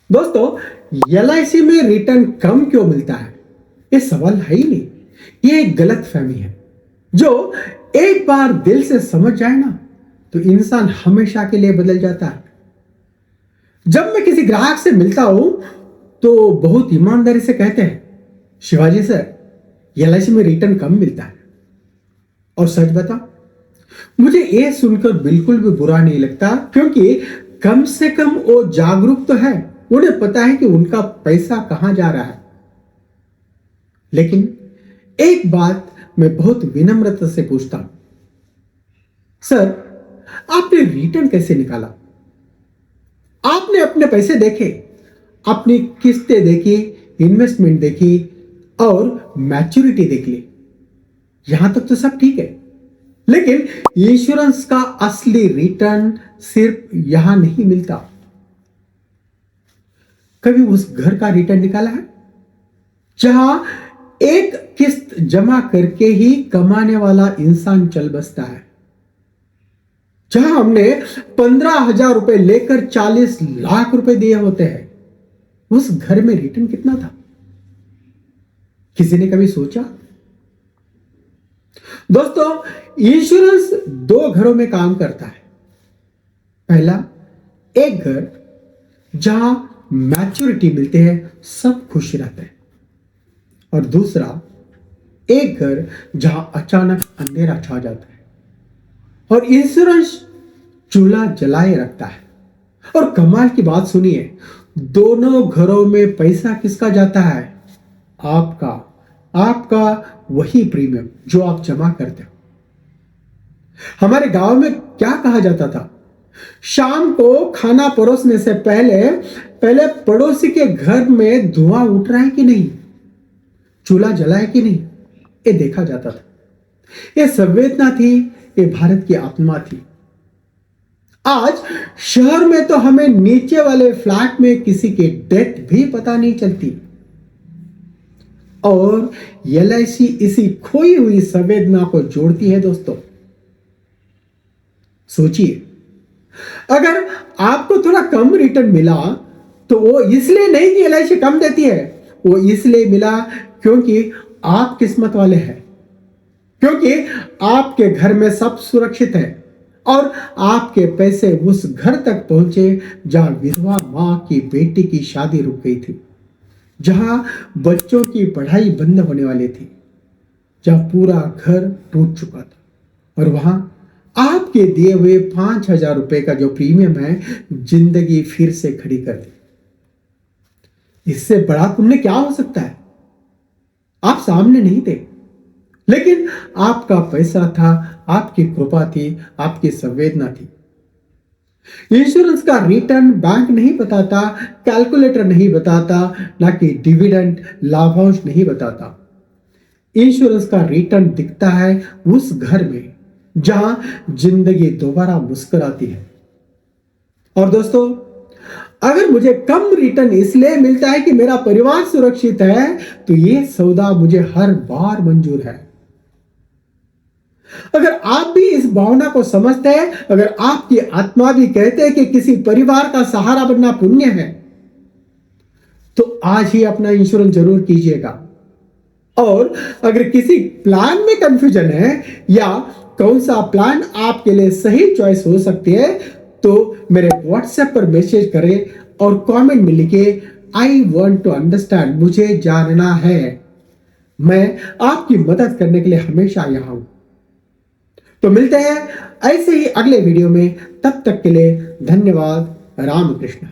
दोस्तों, एलआईसी में रिटर्न कम क्यों मिलता है? ये सवाल है ही नहीं, ये एक गलत फहमी है जो एक बार दिल से समझ जाए ना तो इंसान हमेशा के लिए बदल जाता है। जब मैं किसी ग्राहक से मिलता हूं तो बहुत ईमानदारी से कहते हैं, शिवाजी सर, एलआईसी में रिटर्न कम मिलता है। और सच बता, मुझे यह सुनकर बिल्कुल भी बुरा नहीं लगता, क्योंकि कम से कम वो जागरूक तो है, उन्हें पता है कि उनका पैसा कहां जा रहा है। लेकिन एक बात मैं बहुत विनम्रता से पूछता हूं, सर, आपने रिटर्न कैसे निकाला? आपने अपने पैसे देखे, अपनी किस्तें देखी, इन्वेस्टमेंट देखी और मैच्योरिटी देख ली, यहां तक तो सब ठीक है। लेकिन इंश्योरेंस का असली रिटर्न सिर्फ यहां नहीं मिलता। कभी उस घर का रिटर्न निकाला है जहां एक किस्त जमा करके ही कमाने वाला इंसान चल बसता है? जहां हमने 15,000 रुपए लेकर 40 लाख रुपए दिए होते हैं, उस घर में रिटर्न कितना था? किसी ने कभी सोचा? दोस्तों, इंश्योरेंस दो घरों में काम करता है। पहला, एक घर जहां मैच्योरिटी मिलती है, सब खुश रहते हैं। और दूसरा, एक घर जहां अचानक अंधेरा छा जाता है और इंश्योरेंस चूल्हा जलाए रखता है। और कमाल की बात सुनिए, दोनों घरों में पैसा किसका जाता है? आपका। आपका वही प्रीमियम जो आप जमा करते हो। हमारे गांव में क्या कहा जाता था? शाम को खाना परोसने से पहले पहले पड़ोसी के घर में धुआं उठ रहा है कि नहीं, चूल्हा जला है कि नहीं, ये देखा जाता था। ये संवेदना थी, ये भारत की आत्मा थी। आज शहर में तो हमें नीचे वाले फ्लैट में किसी की डेथ भी पता नहीं चलती। और एलआईसी इसी खोई हुई संवेदना को जोड़ती है। दोस्तों, सोचिए, अगर आपको थोड़ा कम रिटर्न मिला तो वो इसलिए नहीं कि एलआईसी कम देती है, वो इसलिए मिला क्योंकि आप किस्मत वाले हैं, क्योंकि आपके घर में सब सुरक्षित है और आपके पैसे उस घर तक पहुंचे जहां विधवा मां की बेटी की शादी रुक गई थी, जहां बच्चों की पढ़ाई बंद होने वाली थी, जहां पूरा घर टूट चुका था। और वहां आपके दिए हुए 5,000 रुपए का जो प्रीमियम है, जिंदगी फिर से खड़ी कर दी। इससे बड़ा पुण्य क्या हो सकता है? आप सामने नहीं थे, लेकिन आपका पैसा था, आपकी कृपा थी, आपकी संवेदना थी। इंश्योरेंस का रिटर्न बैंक नहीं बताता, कैलकुलेटर नहीं बताता, ना कि डिविडेंड लाभांश नहीं बताता। इंश्योरेंस का रिटर्न दिखता है उस घर में जहां जिंदगी दोबारा मुस्कुराती है। और दोस्तों, अगर मुझे कम रिटर्न इसलिए मिलता है कि मेरा परिवार सुरक्षित है, तो यह सौदा मुझे हर बार मंजूर है। अगर आप भी इस भावना को समझते हैं, अगर आपकी आत्मा भी कहते हैं कि किसी परिवार का सहारा बनना पुण्य है, तो आज ही अपना इंश्योरेंस जरूर कीजिएगा। और अगर किसी प्लान में कंफ्यूजन है या कौन सा प्लान आपके लिए सही चॉइस हो सकती है, तो मेरे व्हाट्सएप पर मैसेज करें और कमेंट में लिखे, आई वॉन्ट टू अंडरस्टैंड, मुझे जानना है। मैं आपकी मदद करने के लिए हमेशा यहां हूं। तो मिलते हैं ऐसे ही अगले वीडियो में, तब तक के लिए धन्यवाद। राम कृष्ण।